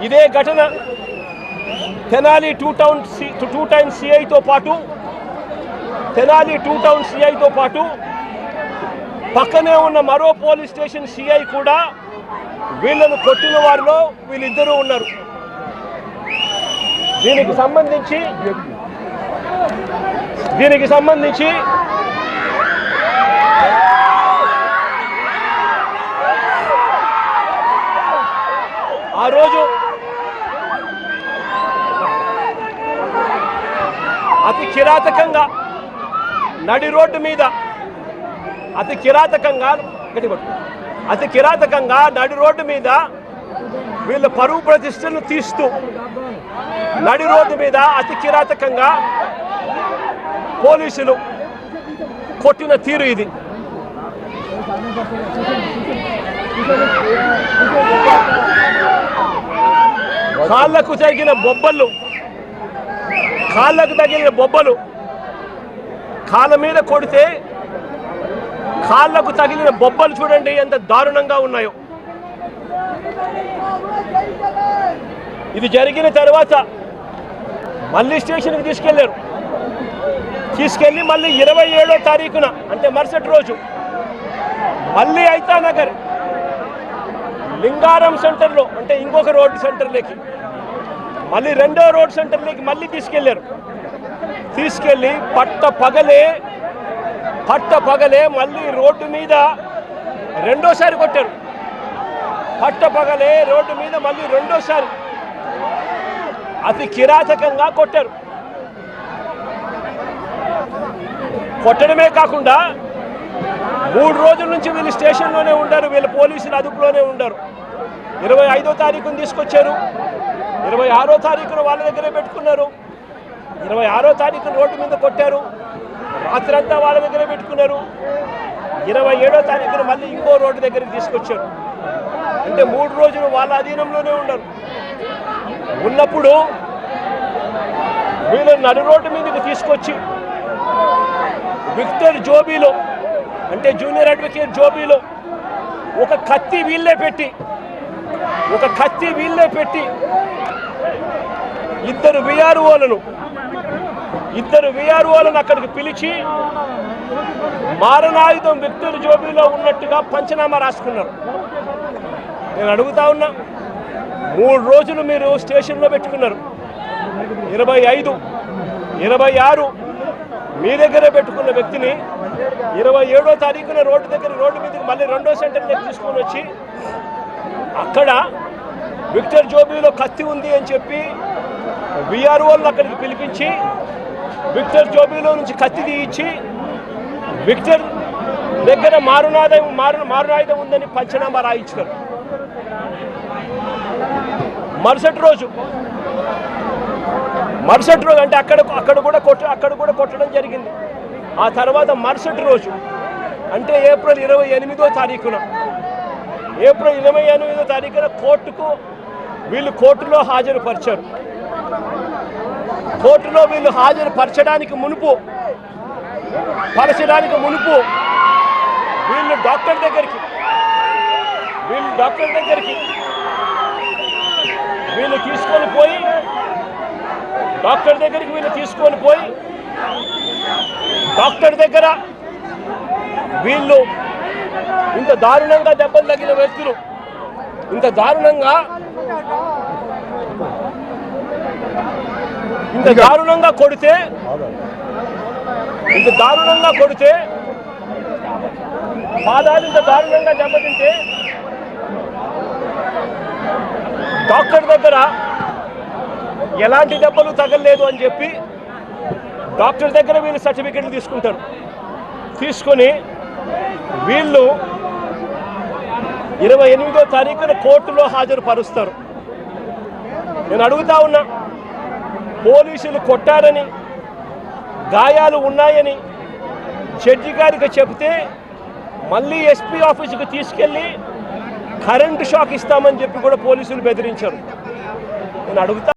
ఇదే ఘటన Tenali two town సిఐతో పాటు పక్కనే ఉన్న మరో పోలీస్ స్టేషన్ సిఐ కూడా వీళ్ళను కొట్టిన వారిలో వీళ్ళిద్దరూ ఉన్నారు. దీనికి సంబంధించి ఆ రోజు అతి కిరాతకంగా నడి రోడ్డు మీద అతి కిరాతకంగా నడి రోడ్డు మీద వీళ్ళ పరువు ప్రతిష్టలను తీస్తూ నడి రోడ్డు మీద అతి కిరాతకంగా పోలీసులు కొట్టిన తీరు ఇది. కాళ్ళకు తగిలిన బొబ్బలు కాళ్ళ మీద కొడితే కాళ్ళకు తగిలిన బొబ్బలు చూడండి ఎంత దారుణంగా ఉన్నాయో. ఇది జరిగిన తర్వాత మళ్ళీ స్టేషన్కి తీసుకెళ్ళి మళ్ళీ 27వ తారీఖున అంటే మరుసటి రోజు మళ్ళీ ఐతానగర్ లింగారం సెంటర్లో అంటే ఇంకొక రోడ్డు సెంటర్లోకి మళ్ళీ రెండో రోడ్ సెంటర్లోకి మళ్ళీ తీసుకెళ్ళి పట్ట పగలే మళ్ళీ రోడ్డు మీద రెండోసారి కొట్టారు. రోడ్డు మీద మళ్ళీ రెండోసారి అతి కిరాతకంగా కొట్టారు. కొట్టడమే కాకుండా 3 రోజుల నుంచి వీళ్ళు స్టేషన్లోనే ఉండారు, వీళ్ళ పోలీసులు అదుపులోనే ఉండారు. 25వ తారీఖున తీసుకొచ్చారు, 26వ తారీఖున వాళ్ళ దగ్గరే పెట్టుకున్నారు, 26వ తారీఖున రోడ్డు మీద కొట్టారు, రాత్రంతా వాళ్ళ దగ్గరే పెట్టుకున్నారు, 27వ తారీఖున మళ్ళీ ఇంకో రోడ్డు దగ్గరికి తీసుకొచ్చారు. అంటే 3 రోజులు వాళ్ళ అధీనంలోనే ఉన్నప్పుడు వీళ్ళు నడి రోడ్డు మీదకి తీసుకొచ్చి విక్టర్ జోబీలో అంటే జూనియర్ అడ్వకేట్ జోబీలో ఒక కత్తి వీళ్ళే పెట్టి ఇద్దరు విఆర్ఓలను అక్కడికి పిలిచి మారణాయుధం విక్టర్ జోబీలో ఉన్నట్టుగా పంచనామా రాసుకున్నారు. నేను అడుగుతా ఉన్నా, 3 రోజులు మీరు స్టేషన్లో పెట్టుకున్నారు, 25, 26 మీ దగ్గరే పెట్టుకున్న వ్యక్తిని 27వ తారీఖున రోడ్డు మీదకి మళ్ళీ రెండో సెంటర్లోకి తీసుకొని వచ్చి అక్కడ విక్టర్ జోబీలో కత్తి ఉంది అని చెప్పి విఆర్ఓలను అక్కడికి పిలిపించి విక్టర్ జోబీలో నుంచి కత్తి తీయించి విక్టర్ దగ్గర మారణాయుధం ఉందని పంచనామా రాయించారు. మరుసటి రోజు అంటే అక్కడ కూడా కొట్టడం జరిగింది. ఆ తర్వాత మరుసటి రోజు అంటే ఏప్రిల్ 28వ తారీఖున కోర్టులో హాజరుపరిచారు. కోర్టులో వీళ్ళు హాజరుపరచడానికి మునుపు వీళ్ళు డాక్టర్ దగ్గరికి తీసుకొని పోయి డాక్టర్ దగ్గర వీళ్ళు ఇంత దారుణంగా దెబ్బలు తగిన వ్యక్తులు ఇంత దారుణంగా కొడితే పాదాలు ఇంత దారుణంగా దెబ్బతింటే డాక్టర్ దగ్గర ఎలాంటి దెబ్బలు తగలలేదు అని చెప్పి డాక్టర్ దగ్గర వీళ్ళు సర్టిఫికెట్లు తీసుకొని వీళ్ళు 28వ తారీఖున కోర్టులో హాజరుపరుస్తారు. నేను అడుగుతా ఉన్నా, పోలీసులు కొట్టారని గాయాలు ఉన్నాయని జడ్జి గారికి చెప్తే మళ్ళీ ఎస్పీ ఆఫీసుకు తీసుకెళ్ళి కరెంటు షాక్ ఇస్తామని చెప్పి కూడా పోలీసులు బెదిరించారు. నేను అడుగుతా